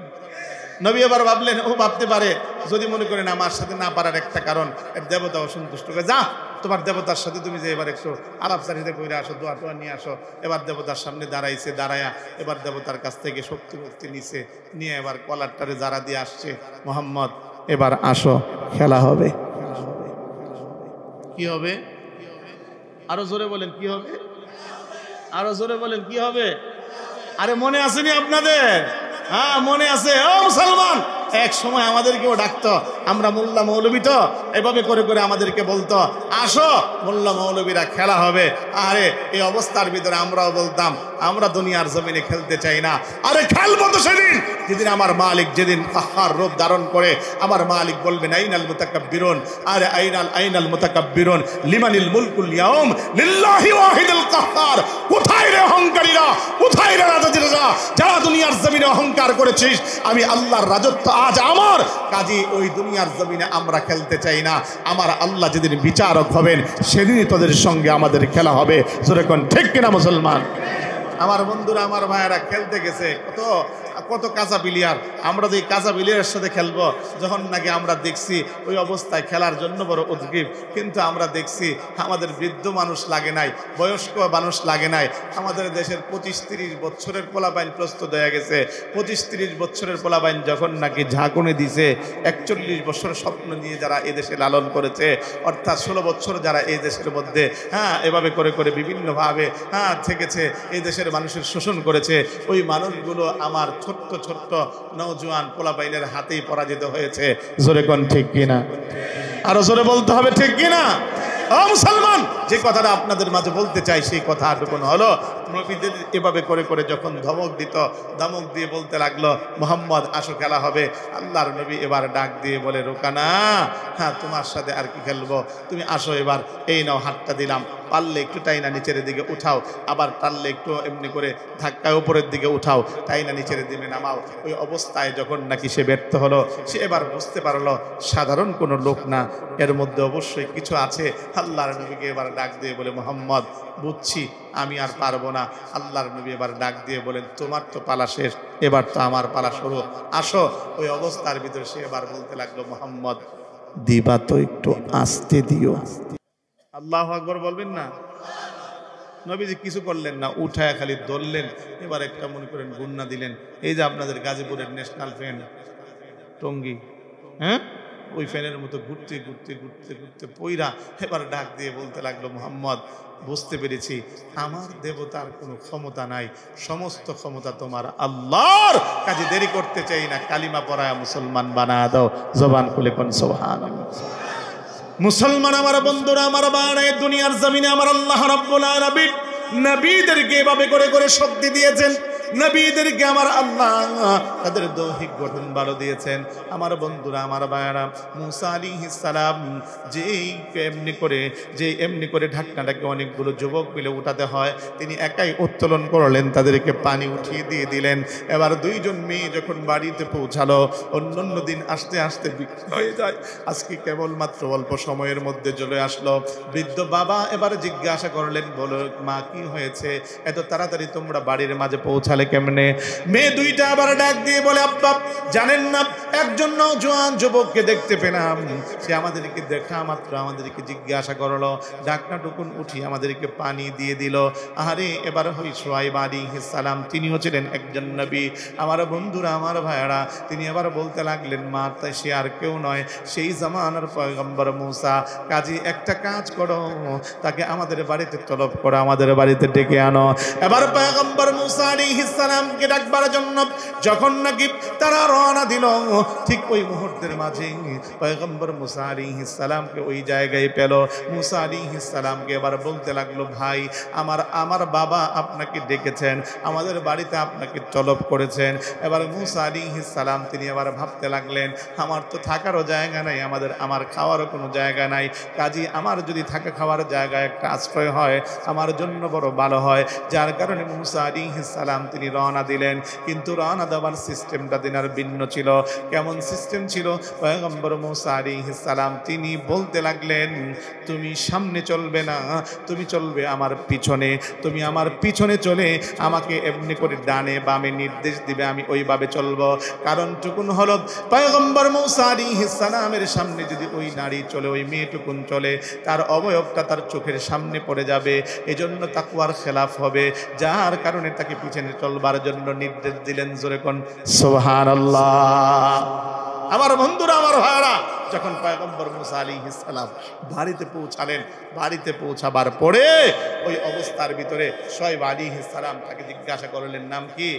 A: নবী এবার ভাবলেন, ও ভাবতে পারে যদি মনে করেন আমার সাথে না পারার একটা কারণ দেবতা অসন্তুষ্ট, যা তোমার দেবতার সাথে তুমি যে এবার একটু আলাপচারিতা করে আসো, দোয়া টোয়া নিয়ে আসো। এবার দেবতার সামনে দাঁড়াইছে, দাঁড়ায়া এবার দেবতার কাছ থেকে শক্তি মুক্তি নিছে, নিয়ে এবার কলারটারে যারা দিয়ে আসছে, মোহাম্মদ এবার আসো, খেলা হবে। কি হবে? আরো জোরে বলেন কি হবে? আরো জোরে বলেন কি হবে? আরে মনে আসেনি আপনাদের? হ্যাঁ মনে আছে। ও মুসলমান, এক সময় আমাদেরকেও ডাকতো, আমরা মোল্লা মৌলবী তো, এভাবে করে করে আমাদেরকে বলতো, আসো মোল্লা মৌলবীরা খেলা হবে। আরে এই অবস্থার ভিতরে আমরাও বলতাম, আমরা দুনিয়ার জমিনে খেলতে চাই না। আরে খেলবো তো সেদিন যেদিন আমার মালিক, যেদিন কাহার রূপ ধারণ করে আমার মালিক বলবেন, আইনাল মুতাকাব্বিরুন। আরে আইনাল মুতাকাব্বিরুন লিমানিল মুলকুল ইয়াউম লিল্লাহি ওয়াহিদুল কাহ্হার। কোথায় রে অহংকারীরা, কোথায় রে রাজারা, যারা দুনিয়ার জমিনে অহংকার করেছিস, আমি আল্লাহর রাজত্ব আজ আমার। কাজী ওই দুনিয়ার জমিনে আমরা খেলতে চাই না। আমার আল্লাহ যেদিন বিচারক হবেন, সেদিনই তোদের সঙ্গে আমাদের খেলা হবে। জোরে কোন ঠিক কিনা মুসলমান? আমার বন্ধুরা, আমার ভাইয়েরা খেলতে গেছে, কত কত কাঁচা প্লেয়ার। আমরা যে কাঁচা প্লেয়ারের সাথে খেলবো, যখন নাকি আমরা দেখছি ওই অবস্থায় খেলার জন্য বড় উদ্গ্রীব, কিন্তু আমরা দেখছি আমাদের বৃদ্ধ মানুষ লাগে নাই, বয়স্ক মানুষ লাগে নাই। আমাদের দেশের 25-30 বছরের পোলাপাইন প্রস্তুত হয়ে গেছে। 25-30 বছরের পোলাপাইন যখন নাকি ঝাঁকুনি দিছে, 41 বছর স্বপ্ন নিয়ে যারা এদেশে লালন করেছে, অর্থাৎ 16 বছর যারা এই দেশের মধ্যে এভাবে করে করে বিভিন্নভাবে থেকেছে, এই দেশের মানুষের শোষণ করেছে, ওই মানুষগুলো আমার ছোট্ট ছোট্ট নওজোয়ান পোলাপাইনের হাতেই পরাজিত হয়েছে। জোরে কোন ঠিক কিনা? আরো জোরে বলতে হবে ঠিক কিনা? ও মুসলমান, যে কথাটা আপনাদের মাঝে বলতে চাই সেই কথাটুকু হলো, নবীদের এভাবে করে করে যখন ধমক দিত, ধমক দিয়ে বলতে লাগলো, মুহাম্মদ আসো খেলা হবে। আল্লাহর নবী এবার ডাক দিয়ে বলে, রোকানা, হ্যাঁ তোমার সাথে আর কি খেলবো, তুমি আসো এবার, এই নাও হাতটা দিলাম, পারলে একটু টাইনা নিচের দিকে উঠাও, আবার পারলে একটু এমনি করে ধাক্কা উপরের দিকে উঠাও, টাইনা নিচের দিকে নামাও। ওই অবস্থায় যখন নাকি সে ব্যর্থ হলো, সে এবার বুঝতে পারলো সাধারণ কোনো লোক না, এর মধ্যে অবশ্যই কিছু আছে। আল্লাহর নবীকে এবার ডাক দিয়ে বলে, মুহাম্মদ বুঝছি আমি আর পারবো না। আল্লাহর নবী এবার ডাক দিয়ে বলেন, তোমার তো পালা শেষ, এবার তো আমার পালা শুরু, আসো। ওই অবস্থার ভিতরে সে এবার বলতে লাগলো, মুহাম্মদ দিবা তো একটু আস্তে দিও। আল্লাহু আকবার বলবেন না? নবীজি কিছু করলেন না, উঠায় খালি ধরলেন, এবার একটা মনে করেন গুন্না দিলেন। এই যে আপনাদের গাজীপুরের ন্যাশনাল ফ্যান টঙ্গী, ওই ফ্যানের মতো ঘুরতে ঘুরতে ঘুরতে ঘুরতে পইরা এবার ডাক দিয়ে বলতে লাগলো, মুহাম্মদ বুঝতে পেরেছি আমার দেবতার কোনো ক্ষমতা নাই, সমস্ত ক্ষমতা তোমার আল্লাহর। কাজে দেরি করতে চাই না, কালিমা পড়ায় মুসলমান বানা দাও। জবান খুলে কোন সুবহানাল্লাহ। মুসলমান আমার বন্ধুরা, আমার বানায় দুনিয়ার জমিনে আমার আল্লাহ রাব্বুল আলামিন নবীদেরকে এভাবে করে করে শক্তি দিয়েছেন। নবীদেরকে আমার আল্লাহ তাদের দৈহিক গঠন ভালো দিয়েছেন। আমার বন্ধুরা, আমার ভাইয়েরা, মুসা আলাইহিস সালাম এমনি করে ঢাকনাটাকে অনেকগুলো যুবক মিলে উঠাতে হয়, তিনি একাই উত্তোলন করলেন, তাদেরকে পানি উঠিয়ে দিয়ে দিলেন। এবার দুইজন মেয়ে যখন বাড়িতে পৌঁছালো, অন্য দিন আস্তে আস্তে হয়ে যায়, আজকে কেবলমাত্র অল্প সময়ের মধ্যে চলে আসলো। বৃদ্ধ বাবা এবার জিজ্ঞাসা করলেন, বলো মা কি হয়েছে, এত তাড়াতাড়ি তোমরা বাড়ির মাঝে পৌঁছালে কেমনে? মেয়ে দুইটা আবার ডাক দিয়ে বলে, আব্বা জানেন না, একজন নওজোয়ান যুবককে দেখতে পেলাম, সে আমাদেরকে দেখা মাত্র আমাদেরকে জিজ্ঞাসা করলো, ঢাকনাটুকুন উঠিয়ে আমাদেরকে পানি দিয়ে দিল। আরে এবার হই শুআয়ব আলাইহিস সালাম, তিনিও ছিলেন একজন নবী। আমার বন্ধুরা, আমার ভাইয়েরা, তিনি আবার বলতে লাগলেন, মা তাই সে আর কেউ নয়, সেই জামানার পয়গম্বর মুসা। কাজী একটা কাজ করো, তাকে আমাদের বাড়িতে তলব করো, আমাদের বাড়িতে ডেকে আনো। এবার পয়গম্বর মুসা আলাইহিস সালামকে ডাকবার জন্য যখন নাকি তারা রওনা দিল, ঠিক ওই মুহূর্তের মাঝে পয়গম্বর মুসা আলাইহিস সালামকে ওই জায়গায় পেল। মুসা আলাইহিস সালামকে এবার বলতে লাগলো, ভাই আমার বাবা আপনাকে ডেকেছেন, আমাদের বাড়িতে আপনাকে তলব করেছেন। এবার মুসা আলাইহিস সালাম তিনি আবার ভাবতে লাগলেন, আমার তো থাকারও জায়গা নাই, আমার খাওয়ারও কোনো জায়গা নাই, কাজী আমার যদি থাকা খাওয়ার জায়গা একটা আশ্রয় হয় আমার জন্য বড় ভালো হয়। যার কারণে মুসা আলাইহিস সালাম তিনি রওনা দিলেন। কিন্তু রওনা দেওয়ার সিস্টেমটা দিনার ভিন্ন ছিল। কেমন সিস্টেম ছিল? পয়গম্বর মুসা আলাইহিস সালাম তিনি বলতে লাগলেন, তুমি সামনে চলবে না, তুমি চলবে আমার পিছনে, তুমি আমার পিছনে চলে আমাকে এমনি করে ডানে বামে নির্দেশ দিবে, আমি ওইভাবে চলবো। কারণ টুকুন হলো, পয়গম্বর মুসা আলাইহিস সালামের সামনে যদি ওই নারী চলে, ওই মেয়েটুকুন চলে, তার অবয়বটা তার চোখের সামনে পড়ে যাবে, এজন্য তাকওয়ার খেলাফ হবে। যার কারণে তাকে পিছনে চলবার জন্য নির্দেশ দিলেন। জোরে কোন সুবহানাল্লাহ। আমার বন্ধুরা, আমার ভাইরা, যখন পয়গম্বর মুসা আলাইহিস সালাম বাড়িতে পৌঁছালেন, বাড়িতে পৌঁছাবার পরে ওই অবস্থার ভিতরে শুআয়ব আলাইহিস সালাম তাকে জিজ্ঞাসা করলেন, নাম কি?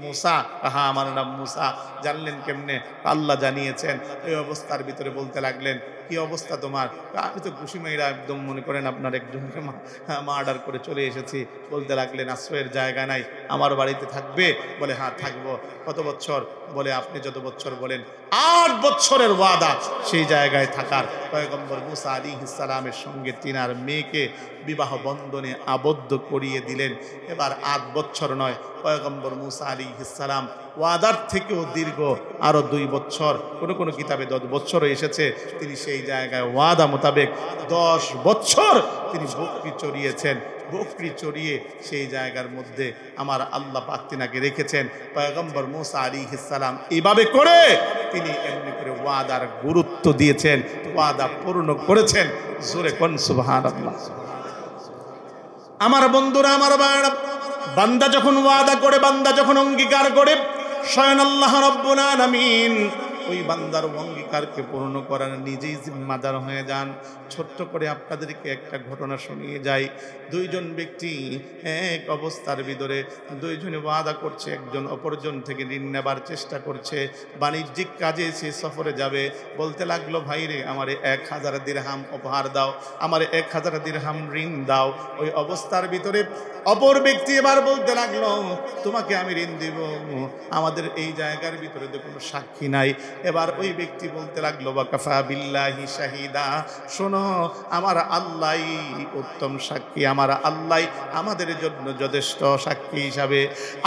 A: মুসা। হ্যাঁ, আমার নাম মুসা। জানলেন কেমনে? আল্লাহ জানিয়েছেন। ওই অবস্থার ভিতরে বলতে লাগলেন, কি অবস্থা তোমার? আমি তো খুশি মেয়েরা একদম মনে করেন আপনার একজনকে মার্ডার করে চলে এসেছি। বলতে লাগলেন, আশ্রয়ের জায়গা নাই, আমার বাড়িতে থাকবে? বলে হ্যাঁ থাকবো। কত বছর? বলে আপনি যত বছর বলেন। 8 বছরের ওয়াদা সেই জায়গায় থাকার। পয়গম্বর মুসা আলাইহিস সালামের সঙ্গে তিনার মেয়েকে বিবাহ বন্ধনে আবদ্ধ করিয়ে দিলেন। এবার 8 বছর নয়, পয়গম্বর মুসা আলাইহিস সালাম ওয়াদার থেকেও দীর্ঘ আরো 2 বছর, কোনো কিতাবে 10 বছরও এসেছে, তিনি সেই জায়গায় ওয়াদা মোতাবেক 10 বছর তিনি বকরি চড়িয়েছেন। বকরি চড়িয়ে সেই জায়গার মধ্যে আমার আল্লাহ পাক তিনাকে রেখেছেন। পয়গম্বর মুসা আলাইহিস সালাম এইভাবে করে তিনি এমনি করে ওয়াদার গুরুত্ব দিয়েছেন, ওয়াদা পূর্ণ করেছেন। জোরে কোন সুবহানাল্লাহ। আমার বন্ধুরা, আমার ভাইরা, বান্দা যখন ওয়াদা করে, বান্দা যখন অঙ্গীকার করে, স্বয়ং আল্লাহ রাব্বুল আলামিন ওই বান্দার অঙ্গীকারকে পূর্ণ করার নিজেই জিম্মাদার হয়ে যান। ছোট্ট করে আপনাদেরকে একটা ঘটনা শুনিয়ে যাই। 2 জন ব্যক্তি এক অবস্থার ভিতরে, 2 জনে ওয়াদা করছে, একজন অপরজন থেকে ঋণ নেবার চেষ্টা করছে, বাণিজ্যিক কাজে সে সফরে যাবে। বলতে লাগলো, ভাই রে, আমারে 1000 দিরহাম উপহার দাও, আমারে 1000 দিরহাম ঋণ দাও। ওই অবস্থার ভিতরে অপর ব্যক্তি এবার বলতে লাগলো, তোমাকে আমি ঋণ দিব, আমাদের এই জায়গার ভিতরে তো কোনো সাক্ষী নাই। এবার ওই ব্যক্তি বলতে লাগলো, ওয়াকাফা বিল্লাহি শাহিদা, শোনো, আমার আল্লাহই উত্তম সাক্ষী, আমার আল্লাহই আমাদের জন্য যথেষ্ট সাক্ষী হিসাবে।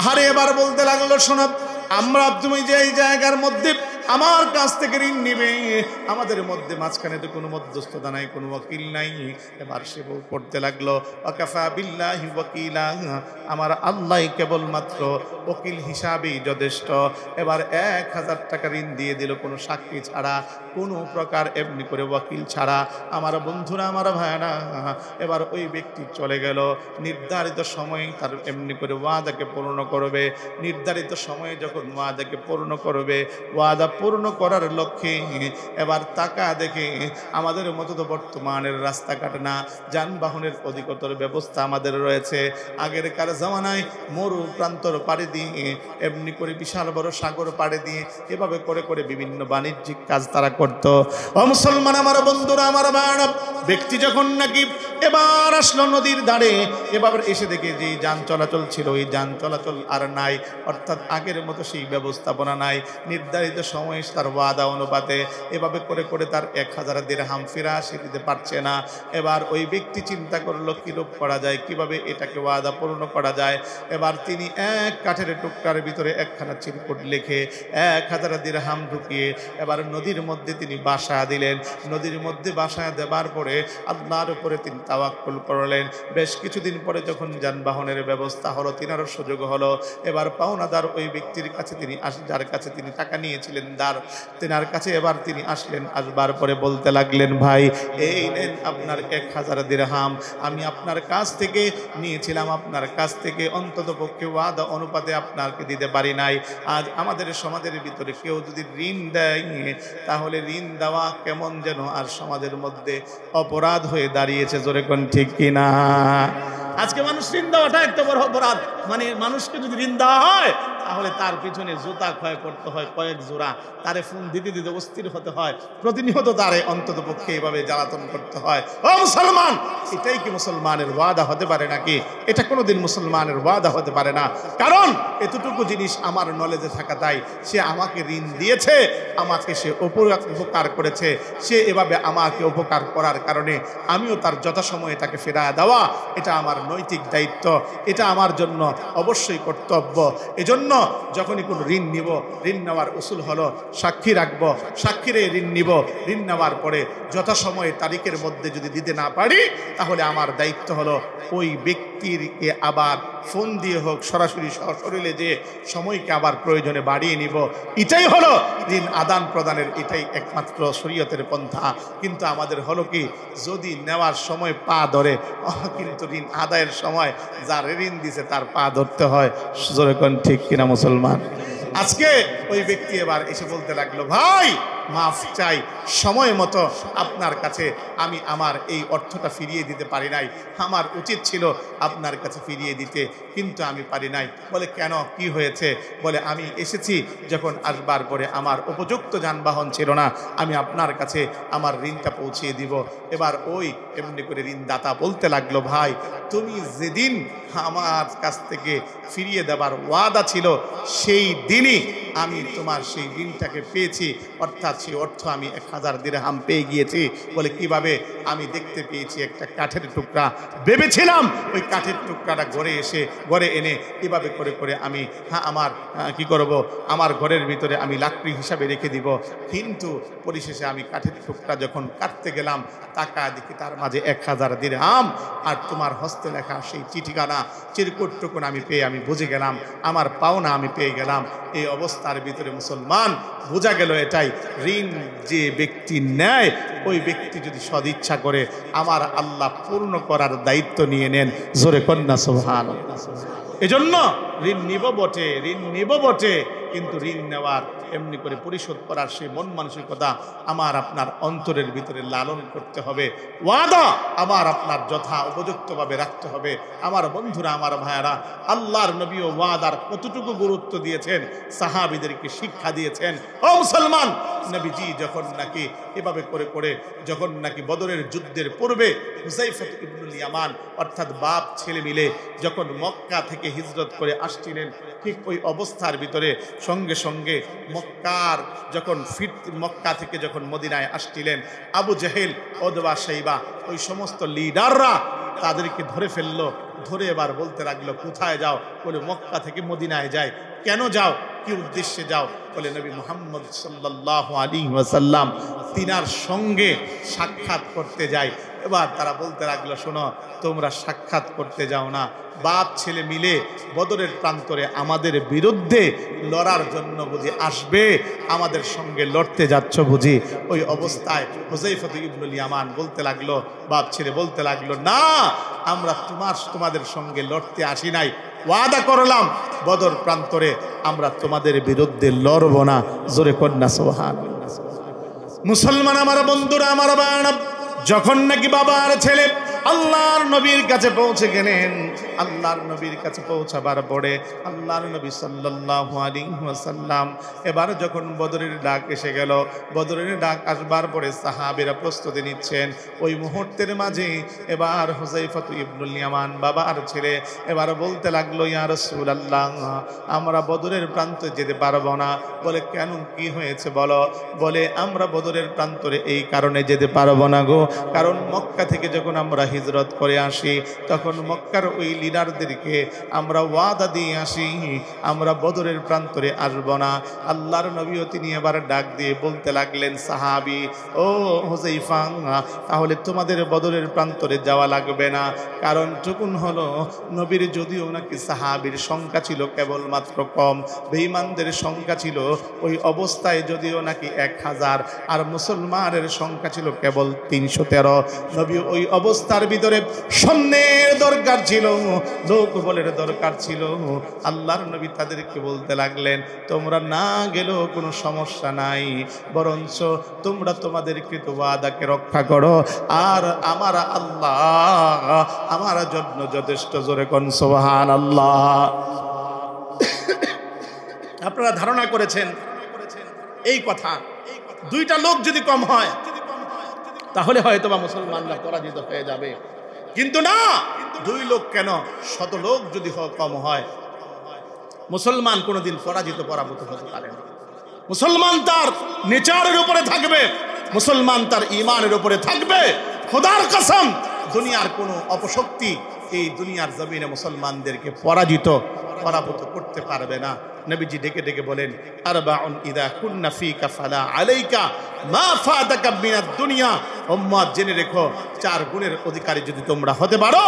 A: আরে এবার বলতে লাগলো, শোনো, তুমি যে এই জায়গার মধ্যে আমার কাছ থেকে ঋণ নিবে, আমাদের মধ্যে মাঝখানে তো কোনো মধ্যস্থতা নাই, কোনো ওয়াকিল নাই। এবার সে পড়তে লাগলো, ওয়াকাফা বিল্লাহি ওয়াকিলা, আমার আল্লাহ কেবলমাত্র ওকিল হিসাবেই যথেষ্ট। এবার 1000 টাকা ঋণ দিয়ে দিল, কোনো সাক্ষী ছাড়া, কোনো প্রকার এমনি করে ওয়াকিল ছাড়া। আমার বন্ধুরা, আমার ভাইরা, এবার ওই ব্যক্তি চলে গেল। নির্ধারিত সময়ে তার এমনি করে ওয়াদাকে পূর্ণ করবে। নির্ধারিত সময়ে যখন ওয়াদাকে পূর্ণ করবে, ওয়াদা পূর্ণ করার লক্ষ্যে এবার তাকা দেখে, আমাদের মতো তো বর্তমানের রাস্তাঘাট না, যানবাহনের অধিকতর ব্যবস্থা আমাদের রয়েছে। আগেরকার জামানায় মরু প্রান্তর পাড়ি দিয়ে, এমনি করে বিশাল বড় সাগর পাড়ি দিয়ে, এভাবে করে করে বিভিন্ন বাণিজ্যিক কাজ তারা করে করত। ও মুসলমান আমার বন্ধুরা আমার ভাইরা, ব্যক্তি যখন নাকি এবার আসলো নদীর ধারে, এবার এসে দেখে যে যান চলাচল ছিল ওই যান চলাচল আর নাই, অর্থাৎ আগের মতো সেই ব্যবস্থাপনা নাই। নির্ধারিত সময়ে তার ওয়াদা অনুপাতে এভাবে করে করে তার 1000 দিরহাম ফিরাসি দিতে পারছে না। এবার ওই ব্যক্তি চিন্তা করলো কিরূপ করা যায়, কিভাবে এটাকে ওয়াদা পূর্ণ করা যায়। এবার তিনি এক কাঠের টুকরার ভিতরে একখানা চিরকুট লিখে 1000 দিরহাম ঢুকিয়ে এবার নদীর মধ্যে তিনি বাসা দিলেন। নদীর মধ্যে বাসা দেবার পরে আল্লাহর উপরে তিনি তাওয়াক্কুল করলেন। বেশ কিছুদিন পরে যখন যানবাহনের ব্যবস্থা হলো, তিনারও সুযোগ হলো, এবার পাওনাদার ওই ব্যক্তির কাছে তিনি যার কাছে তিনি টাকা নিয়েছিলেন তিনার কাছে এবার তিনি আসলেন। আসবার পরে বলতে লাগলেন, ভাই এই নেন আপনার 1000 দিরহাম, আমি আপনার কাছ থেকে নিয়েছিলাম, আপনার কাছ থেকে অন্তত পক্ষে ওয়াদা অনুপাতে আপনাকে দিতে পারি নাই। আজ আমাদের সমাজের ভিতরে কেউ যদি ঋণ দেয় তাহলে ঋণ দেওয়া কেমন যেন আর সমাজের মধ্যে অপরাধ হয়ে দাঁড়িয়েছে। জোরে কোন ঠিক কিনা? আজকে মানুষ ঋণ দেওয়াটা একটা বড় অপরাধ। মানে মানুষকে যদি ঋণ দেওয়া হয় তাহলে তার পিছনে জুতা ক্ষয় করতে হয় কয়েক জোড়া, তারে ফোন দিতে দিতে অস্থির হতে হয়, প্রতিনিয়ত তারে অন্তত পক্ষে এইভাবে জ্বালাতন করতে হয়। ও মুসলমান, এটাই কি মুসলমানের ওয়াদা হতে পারে নাকি? এটা কোনোদিন মুসলমানের ওয়াদা হতে পারে না। কারণ এতটুকু জিনিস আমার নলেজে থাকা তাই সে আমাকে ঋণ দিয়েছে, আমাকে সে উপকার করেছে, সে এভাবে আমাকে উপকার করার কারণে আমিও তার যথাসময়ে তাকে ফেরা দেওয়া, এটা আমার নৈতিক দায়িত্ব, এটা আমার জন্য অবশ্যই কর্তব্য। এজন্য যখনই কোনো ঋণ নিব, ঋণ নেওয়ার উসুল হলো সাক্ষী রাখবো, সাক্ষীরে ঋণ নিব, ঋণ নেওয়ার পরে যথাসময়ে তারিখের মধ্যে যদি দিতে না পারি তাহলে আমার দায়িত্ব হলো ওই ব্যক্তিকে আবার ফোন দিয়ে হোক, সরাসরি সশরীরে যে সময়কে আবার প্রয়োজনে বাড়িয়ে নিব। এটাই হলো ঋণ আদান প্রদানের, এটাই একমাত্র শরীয়তের পন্থা। কিন্তু আমাদের হলো কি, যদি নেওয়ার সময় পা ধরে, কিন্তু ঋণ আদায়ের সময় যার ঋণ দিছে তার পা ধরতে হয়। যেরকম ঠিক কিনা মুসলমান? আজকে ওই ব্যক্তি এবার এসে বলতে লাগলো, ভাই মাফ চাই, সময় মতো আপনার কাছে আমি আমার এই অর্থটা ফিরিয়ে দিতে পারি নাই, আমার উচিত ছিল আপনার কাছে ফিরিয়ে দিতে, কিন্তু আমি পারি নাই। বলে কেন, কি হয়েছে? বলে আমি এসেছি যখন আসবার পরে আমার উপযুক্ত যানবাহন ছিল না, আমি আপনার কাছে আমার ঋণটা পৌঁছিয়ে দিব। এবার ওই এমনি করে ঋণদাতা বলতে লাগলো, ভাই তুমি যেদিন আমার কাছ থেকে ফিরিয়ে দেবার ওয়াদা ছিল সেই দিনই আমি তোমার সেই ঋণটাকে পেয়েছি, অর্থাৎ সেই অর্থ আমি 1000 দিরহাম পেয়ে গিয়েছি। বলে কিভাবে? আমি দেখতে পেয়েছি একটা কাঠের টুকরা, ভেবেছিলাম ওই কাঠের টুকরাটা ঘরে এনে এভাবে করে করে আমি আমার কি করব, আমার ঘরের ভিতরে আমি লাকড়ি হিসাবে রেখে দিব। কিন্তু পরিশেষে আমি কাঠের টুকরা যখন কাটতে গেলাম, টাকা দেখি তার মাঝে 1000 দিরহাম আর তোমার হস্তে লেখা সেই চিঠিখানা চিরকুটটুকুন আমি পেয়ে আমি বুঝে গেলাম আমার পাওনা আমি পেয়ে গেলাম। এই অবস্থার ভিতরে মুসলমান বোঝা গেল এটাই, ঋণ যে ব্যক্তি নেয় ওই ব্যক্তি যদি সদিচ্ছা করে আমার আল্লাহ পূর্ণ করার দায়িত্ব নিয়ে নেন। জোরে কন্যা সুবহানাল্লাহ। এজন্য ঋণ নিব বটে, কিন্তু ঋণ নেওয়ার এমনি করে পরিশোধ করার সেই মন মানসিকতা আমার আপনার অন্তরের ভিতরে লালন করতে হবে। ওয়াদা আমার আপনার যথা উপযুক্তভাবে রাখতে হবে। আমার বন্ধুরা, আমার ভাইয়ারা, আল্লাহর নবী ও ওয়াদার কতটুকু গুরুত্ব দিয়েছেন, সাহাবীদেরকে শিক্ষা দিয়েছেন। ও মুসলমান, নবীজি যখন নাকি এভাবে করে করে যখন নাকি বদরের যুদ্ধের পূর্বে হুযায়ফা ইবনুল ইয়ামান অর্থাৎ বাপ ছেলে মিলে যখন মক্কা থেকে হিজরত করে আসছিলেন, ঠিক ওই অবস্থার ভিতরে সঙ্গে সঙ্গে মক্কা থেকে যখন মদিনায় আসছিলেন, আবু জেহেল, ওদবা, শাইবা ওই সমস্ত লিডাররা তাদেরকে ধরে ফেললো। ধরে এবার বলতে লাগলো, কোথায় যাও? বলে মক্কা থেকে মদিনায় যাই। কেন যাও? কি উদ্দেশ্যে যাও? বলে নবী মুহাম্মদ সাল্লাল্লাহু আলাইহি ওয়াসাল্লাম তিনার সঙ্গে সাক্ষাৎ করতে যাই। এবার তারা বলতে লাগলো, শোনো, তোমরা সাক্ষাৎ করতে যাও না, বাপ ছেলে মিলে বদরের প্রান্তরে আমাদের বিরুদ্ধে লড়ার জন্য বুঝি আসবে, আমাদের সঙ্গে লড়তে যাচ্ছ বুঝি? ওই অবস্থায় হুযায়ফা ইবনুল ইয়ামান বলতে লাগলো, বাপ ছেলে বলতে লাগলো, না, আমরা তোমাদের সঙ্গে লড়তে আসি নাই, ওয়াদা করলাম বদর প্রান্তরে আমরা তোমাদের বিরুদ্ধে লড়ব না। জোরে কন্যা সুবহানাল্লাহ। মুসলমান আমার বন্ধুরা, আমার বাবা, যখন নাকি বাবা আর ছেলে আল্লাহর নবীর কাছে পৌঁছে গেলেন। আল্লাহর নবীর কাছে পৌঁছাবার পরে আল্লাহর নবী সাল্লাল্লাহু আলাইহি ওয়াসাল্লাম এবার যখন বদরের ডাক এসে গেল, বদরের ডাক আসবার পরে সাহাবীরা প্রস্তুতি নিচ্ছেন। ওই মুহূর্তের মাঝে এবার হুযায়ফা ইবনুল ইয়ামান বাবার ছেলে এবার বলতে লাগলো, ইয়া রাসূলুল্লাহ, আমরা বদরের প্রান্তে যেতে পারবো না। বলে কেন, কি হয়েছে বলো? বলে আমরা বদরের প্রান্তরে এই কারণে যেতে পারবো না গো, কারণ মক্কা থেকে যখন আমরা হিজরত করে আসি তখন মক্কার ওই লিডারদেরকে আমরা ওয়াদা দিয়ে আসি আমরা বদরের প্রান্তরে আসবো না। আল্লাহর নবীও তিনি এবার ডাক দিয়ে বলতে লাগলেন, সাহাবী ও হুযায়ফা, তাহলে তোমাদের বদরের প্রান্তরে যাওয়া লাগবে না। কারণ টুকুন হলো নবীর যদিও নাকি সাহাবীর সংখ্যা ছিল কেবলমাত্র কম, বেঈমানদের সংখ্যা ছিল ওই অবস্থায় যদিও নাকি 1000, আর মুসলমানের সংখ্যা ছিল কেবল 313। নবী ওই অবস্থার ভিতরে সৈন্যের দরকার ছিল, লোক বলের দরকার ছিল। আল্লাহর নবী তাদেরকে বলতে লাগলেন, তোমরা না গেলেও কোনো সমস্যা নাই, বরঞ্চ তোমরা তোমাদের কৃত ওয়াদাকে রক্ষা করো, আর আমার আল্লাহ আমার জন্য যথেষ্ট। জোরে কোন সুবহানাল্লাহ। আপনারা ধারণা করেছেন এই কথা, দুইটা লোক যদি কম হয় তাহলে হয়তো বা মুসলমানরা পরাজিত হয়ে যাবে, কিন্তু না, 2 লোক কেন, 100 লোক যদি কম হয় মুসলমান কোনোদিন পরাভূত হতে পারে না। মুসলমান তার নেচারের উপরে থাকবে, মুসলমান তার ঈমানের উপরে থাকবে। খোদার কসম, দুনিয়ার কোনো অপশক্তি এই দুনিয়ার জমিনে মুসলমানদেরকে পরাভূত করতে পারবে না। নবীজি ডেকে ডেকে বলেন, আরবাউন ইদা কুন্না ফিকা ফালা আলাইকা মা ফাদাকা মিনাদ দুনিয়া। উম্মত জেনে রেখো, 4 গুণের অধিকারী যদি তোমরা হতে পারো,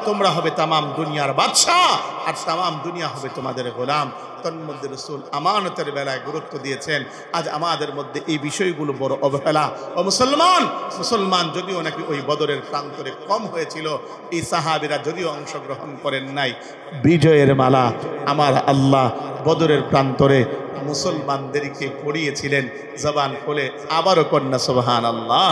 A: তোমরা হবে তামাম দুনিয়ার বাদশাহ, আর তামাম দুনিয়া হবে তোমাদের গোলাম। তন্মধ্যে রাসূল আমানতের বেলায় গুরুত্ব দিয়েছেন। আজ আমাদের মধ্যে এই বিষয়গুলো বড় অবহেলা। ও মুসলমান যদিও নাকি ওই বদরের প্রান্তরে কম হয়েছিল, এই সাহাবীরা যদিও অংশগ্রহণ করেন নাই, বিজয়ের মালা আমার আল্লাহ বদরের প্রান্তরে মুসলমানদেরকে পড়িয়েছিলেন। জবান খুলে আবারও কন্যা সুবহানাল্লাহ।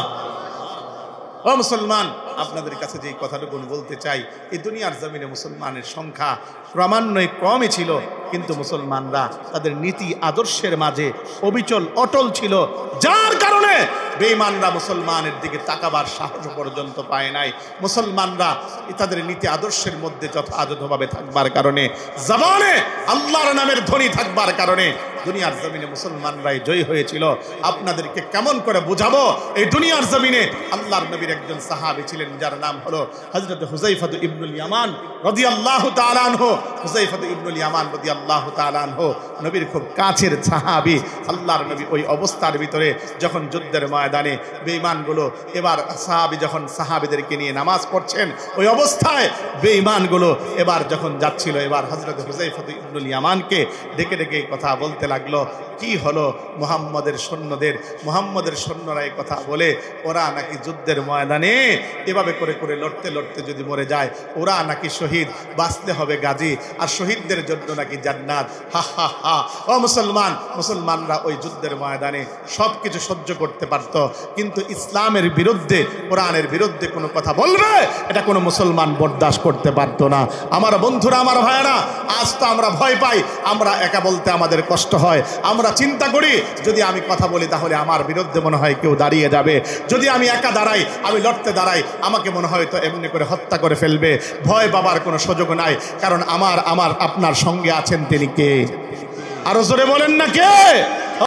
A: ও মুসলমান, আপনাদের কাছে যে কথাটুকু বলতে চাই, এই দুনিয়ার জমিনে মুসলমানের সংখ্যা ক্রমান্বয়ে কমই ছিল, কিন্তু মুসলমানরা তাদের নীতি আদর্শের মাঝে অটল ছিল, যার কারণে বেঈমানরা মুসলমানের দিকে তাকাবার সাহস পর্যন্ত পায় নাই। মুসলমানরা তাদের নীতি আদর্শের মধ্যে যথাযথভাবে থাকবার কারণে, জবানে আল্লাহর নামের ধ্বনি থাকবার কারণে দুনিয়ার জমিনে মুসলমানরাই জয়ী হয়েছিল। আপনাদেরকে কেমন করে বুঝাবো, এই দুনিয়ার জমিনে আল্লাহর নবীর একজন সাহাবী ছিলেন, যার নাম হলো হযরত হুযায়ফা ইবনুল ইয়ামান রাদিয়াল্লাহু তাআলা আনহু। হুযায়ফা ইবনুল ইয়ামান রাদিয়াল্লাহু তাআলা আনহু নবীর খুব কাছের সাহাবী। আল্লাহর নবী ওই অবস্থার ভিতরে যখন যুদ্ধের ময়দানে বেঈমানগুলো এবার যখন সাহাবীদেরকে নিয়ে নামাজ পড়ছেন, ওই অবস্থায় বেঈমানগুলো এবার যখন যাচ্ছিল, এবার হযরত হুযায়ফা ইবনুল ইয়ামানকে ডেকে ডেকে কথা বলতে লাগলো, কি হলো মুহাম্মদের সৈন্যরা এই কথা বলে, ওরা নাকি যুদ্ধের ময়দানে এভাবে করে করে লড়তে লড়তে যদি মরে যায়, ওরা নাকি শহীদ, বাঁচতে হবে গাজী, আর শহীদদের জন্য নাকি জান্নাত। হা হা হা। ও মুসলমানরা ওই যুদ্ধের ময়দানে সবকিছু সহ্য করতে পারত, কিন্তু ইসলামের বিরুদ্ধে, কোরআনের বিরুদ্ধে কোনো কথা বলবে, এটা কোনো মুসলমান বরদাস্ত করতে পারত না। আমার বন্ধুরা, আমার ভাইয়েরা, আজ তো আমরা ভয় পাই, আমরা একা বলতে আমাদের কষ্ট হয়, আমরা চিন্তা করি যদি আমি কথা বলি তাহলে আমার বিরুদ্ধে মনে হয় কেউ দাঁড়িয়ে যাবে, যদি আমি একা দাঁড়াই, আমি লড়তে দাঁড়াই, আমাকে মনে হয় তো এমনি করে হত্যা করে ফেলবে। ভয় পাবার কোনো সুযোগ নাই, কারণ আমার আপনার সঙ্গে আছেন তিনি কে? আরো জোরে বলেন না কে?